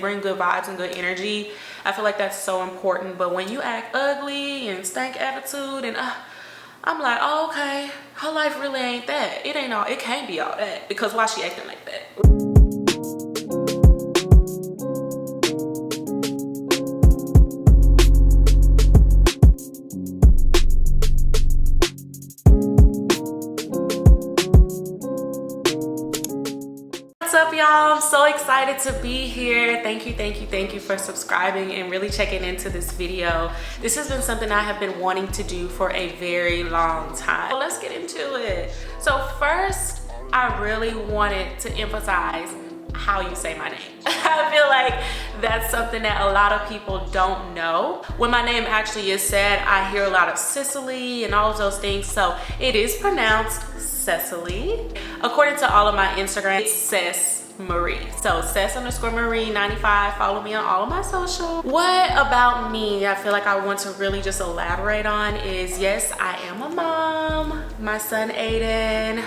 bring good vibes and good energy. I feel like that's so important. But when you act ugly and stank attitude and I'm like, oh, okay, her life really ain't that. It ain't all, it can't be all that, because why she acting like that? What's up, y'all? I'm so excited to be here. Thank you for subscribing and really checking into this video. This has been something I have been wanting to do for a very long time. So let's get into it. So first, I really wanted to emphasize how you say my name. I feel like that's something that a lot of people don't know. When my name actually is said, I hear a lot of Cecily and all of those things. So it is pronounced Cecily. According to all of my Instagram, it's Cess Marie. So Cess_Marie 95. Follow me on all of my social. What about me I feel like I want to really just elaborate on is, yes, I am a mom. My son Aiden,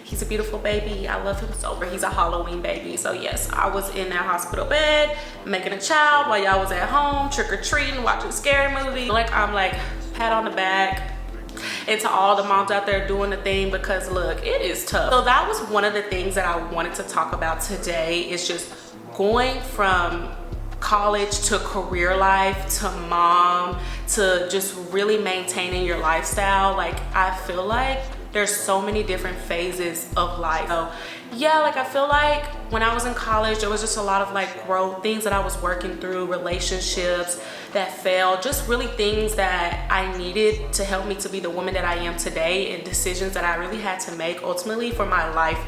he's a beautiful baby. I love him so much. He's a Halloween baby. So yes, I was in that hospital bed making a child while y'all was at home trick-or-treating, watching scary movies. I'm like, pat on the back. And to all the moms out there doing the thing, because look, it is tough. So that was one of the things that I wanted to talk about today, is just going from college to career life to mom to just really maintaining your lifestyle. Like, I feel like there's so many different phases of life. So yeah, like I feel like when I was in college, there was just a lot of like growth, things that I was working through, relationships that failed, just really things that I needed to help me to be the woman that I am today, and decisions that I really had to make ultimately for my life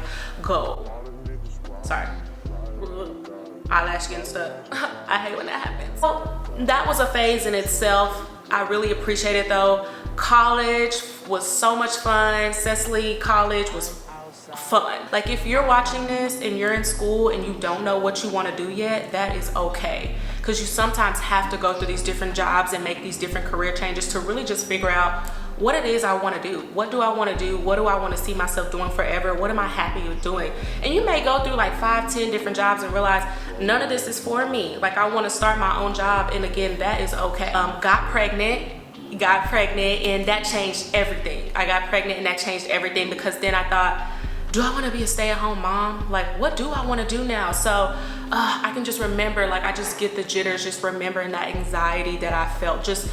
goal. Sorry, eyelash getting stuck. I hate when that happens. Well, that was a phase in itself. I really appreciate it though. College was so much fun. Cecily, college was fun. Like, if you're watching this and you're in school and you don't know what you want to do yet, that is okay, because you sometimes have to go through these different jobs and make these different career changes to really just figure out what it is I want to do. What do I want to do? What do I want to see myself doing forever? What am I happy with doing? And you may go through like 5-10 different jobs and realize none of this is for me. Like, I want to start my own job, and again, that is okay. Got pregnant, and that changed everything. I got pregnant and that changed everything, because then I thought, do I want to be a stay-at-home mom? Like, what do I want to do now? So I can just remember, like, I just get the jitters just remembering that anxiety that I felt, just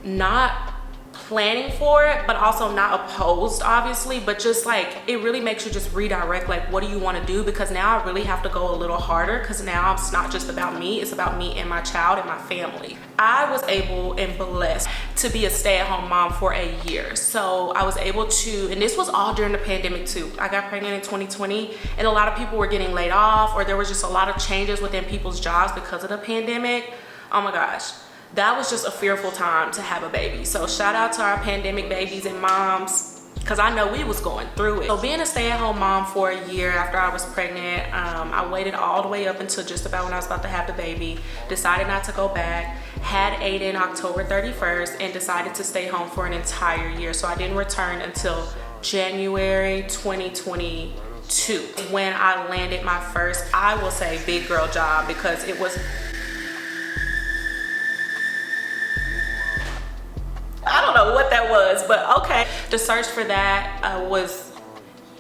not planning for it, but also not opposed, obviously, but just like, it really makes you just redirect, like, what do you want to do? Because now I really have to go a little harder, because now it's not just about me, it's about me and my child and my family. I was able and blessed to be a stay-at-home mom for a year. So I was able to, and this was all during the pandemic too. I got pregnant in 2020, and a lot of people were getting laid off, or there was just a lot of changes within people's jobs because of the pandemic. Oh my gosh, that was just a fearful time to have a baby. So shout out to our pandemic babies and moms, because I know we was going through it. So being a stay-at-home mom for a year after I was pregnant, I waited all the way up until just about when I was about to have the baby, decided not to go back, had Aiden October 31st, and decided to stay home for an entire year. So I didn't return until January 2022 when I landed my first, I will say, big girl job, because it was, I don't know what that was, but okay. The search for that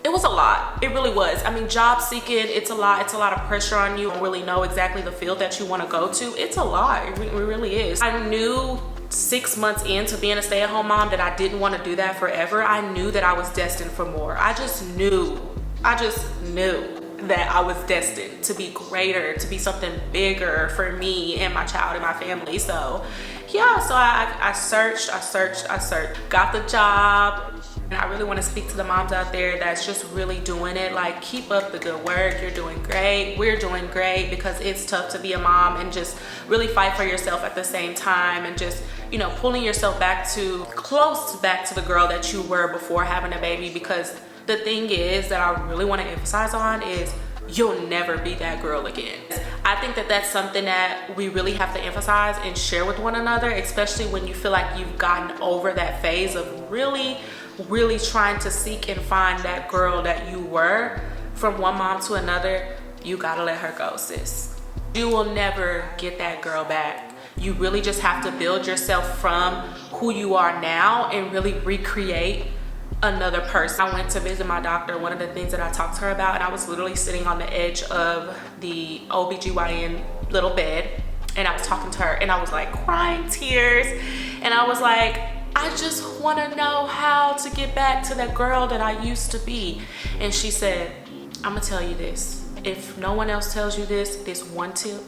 it was a lot. It really was. I mean, job seeking, it's a lot. It's a lot of pressure on you. You don't really know exactly the field that you want to go to. It's a lot. It really is. I knew 6 months into being a stay-at-home mom that I didn't want to do that forever. I knew that I was destined for more. I just knew that I was destined to be greater, to be something bigger for me and my child and my family. So yeah, so I searched, got the job. And I really want to speak to the moms out there that's just really doing it. Like, keep up the good work. You're doing great. We're doing great, because it's tough to be a mom and just really fight for yourself at the same time, and just, you know, pulling yourself close back to the girl that you were before having a baby. Because the thing is that I really want to emphasize on is, you'll never be that girl again. I think that that's something that we really have to emphasize and share with one another, especially when you feel like you've gotten over that phase of really trying to seek and find that girl that you were from one mom to another. You gotta let her go, sis. You will never get that girl back. You really just have to build yourself from who you are now and really recreate another person. I went to visit my doctor. One of the things that I talked to her about, and I was literally sitting on the edge of the OBGYN little bed, and I was talking to her, and I was like crying tears, and I was like, I just want to know how to get back to that girl that I used to be. And she said, I'm gonna tell you this, if no one else tells you this one tip,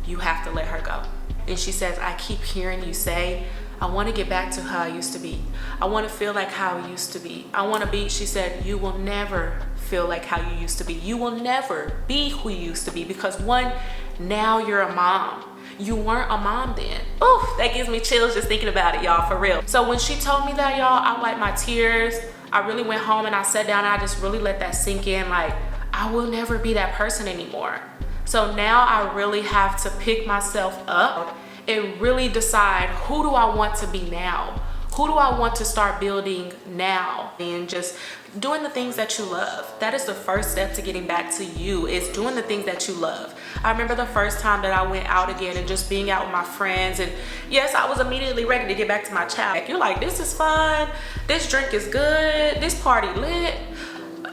you have to let her go. And she says, I keep hearing you say, I want to get back to how I used to be. I want to feel like how I used to be. I want to be, she said, you will never feel like how you used to be. You will never be who you used to be, because one, now you're a mom. You weren't a mom then. Oh, that gives me chills just thinking about it, y'all, for real. So when she told me that, y'all, I wiped my tears. I really went home and I sat down and I just really let that sink in. Like, I will never be that person anymore. So now I really have to pick myself up and really decide, who do I want to be now? Who do I want to start building now? And just doing the things that you love. That is the first step to getting back to you, is doing the things that you love. I remember the first time that I went out again and just being out with my friends, and yes, I was immediately ready to get back to my child. You're like, this is fun, this drink is good, this party lit,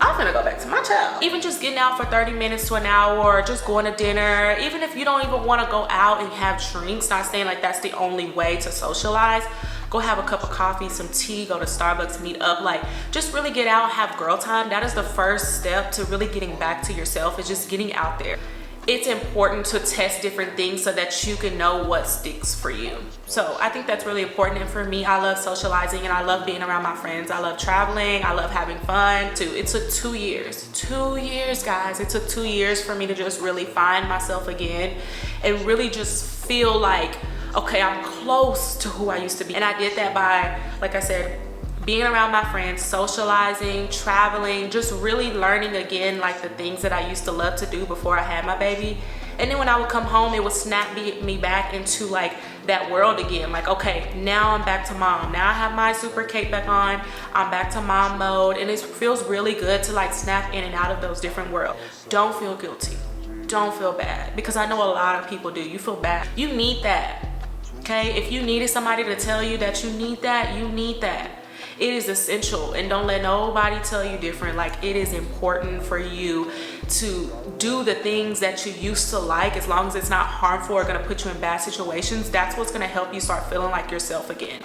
I'm gonna go back to my child. Even just getting out for 30 minutes to an hour, or just going to dinner, even if you don't even want to go out and have drinks, not saying like that's the only way to socialize. Go have a cup of coffee, some tea, go to Starbucks, meet up, like just really get out, have girl time. That is the first step to really getting back to yourself, is just getting out there. It's important to test different things so that you can know what sticks for you. So I think that's really important. And for me, I love socializing and I love being around my friends. I love traveling. I love having fun too. It took 2 years. 2 years, guys. It took 2 years for me to just really find myself again and really just feel like, okay, I'm close to who I used to be. And I did that by, like I said, being around my friends, socializing, traveling, just really learning again, like the things that I used to love to do before I had my baby. And then when I would come home, it would snap me back into like that world again. Like, okay, now I'm back to mom. Now I have my super cape back on. I'm back to mom mode. And it feels really good to like snap in and out of those different worlds. Don't feel guilty. Don't feel bad. Because I know a lot of people do. You feel bad. You need that. Okay? If you needed somebody to tell you that you need that, you need that. It is essential, and don't let nobody tell you different. Like, it is important for you to do the things that you used to like, as long as it's not harmful or gonna put you in bad situations. That's what's gonna help you start feeling like yourself again.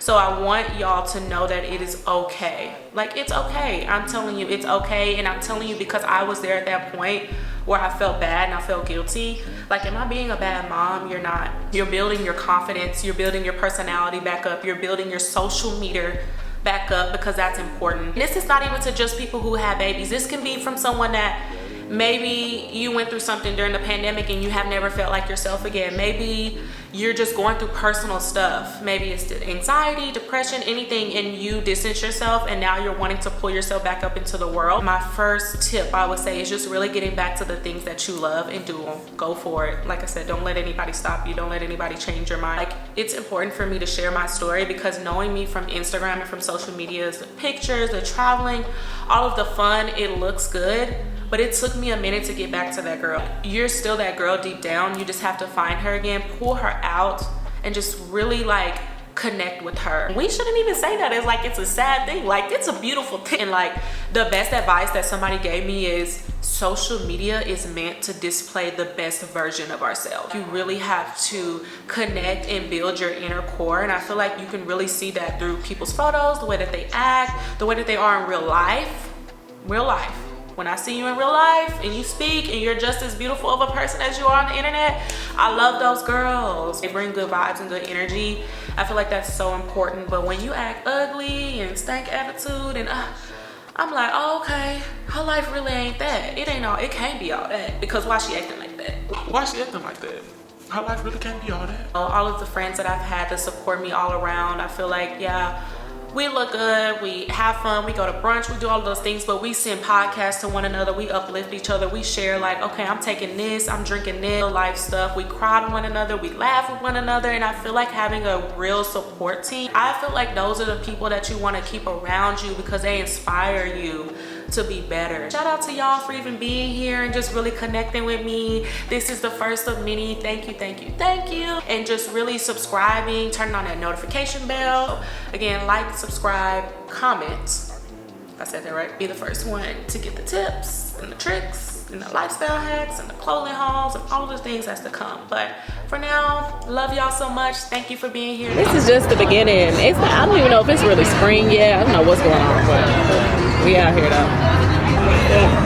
So I want y'all to know that it is okay. Like, it's okay. I'm telling you, it's okay. And I'm telling you because I was there at that point where I felt bad and I felt guilty. Like, am I being a bad mom? You're not. You're building your confidence. You're building your personality back up. You're building your social meter back up, because that's important. This is not even to just people who have babies. This can be from someone that maybe you went through something during the pandemic and you have never felt like yourself again. Maybe you're just going through personal stuff. Maybe it's anxiety, depression, anything, and you distance yourself and now you're wanting to pull yourself back up into the world. My first tip, I would say, is just really getting back to the things that you love and do them. Go for it. Like I said, don't let anybody stop you. Don't let anybody change your mind. Like, it's important for me to share my story, because knowing me from Instagram and from social media, the pictures, the traveling, all of the fun, it looks good. But it took me a minute to get back to that girl. You're still that girl deep down. You just have to find her again, pull her out, and just really like connect with her. We shouldn't even say that as like it's a sad thing. Like, it's a beautiful thing. And like, the best advice that somebody gave me is, social media is meant to display the best version of ourselves. You really have to connect and build your inner core. And I feel like you can really see that through people's photos, the way that they act, the way that they are in real life. When I see you in real life and you speak and you're just as beautiful of a person as you are on the internet, I love those girls. They bring good vibes and good energy. I feel like that's so important. But when you act ugly and stank attitude, and I'm like, oh, okay, her life really ain't that. It can't be all that. Because why she acting like that? Why she acting like that? Her life really can't be all that. All of the friends that I've had that support me all around, I feel like, yeah, we look good, we have fun, we go to brunch, we do all of those things, but we send podcasts to one another, we uplift each other, we share like, okay, I'm taking this, I'm drinking this, life stuff, we cry to one another, we laugh with one another. And I feel like having a real support team, I feel like those are the people that you want to keep around you, because they inspire you to be better. Shout out to y'all for even being here and just really connecting with me. This is the first of many. Thank you, thank you, thank you. And just really subscribing, turning on that notification bell. Again, like, subscribe, comment. If I said that right, be the first one to get the tips and the tricks and the lifestyle hacks and the clothing hauls and all of the things that's to come. But for now, love y'all so much. Thank you for being here. This is just the beginning. I don't even know if it's really spring yet. I don't know what's going on, but we out here though.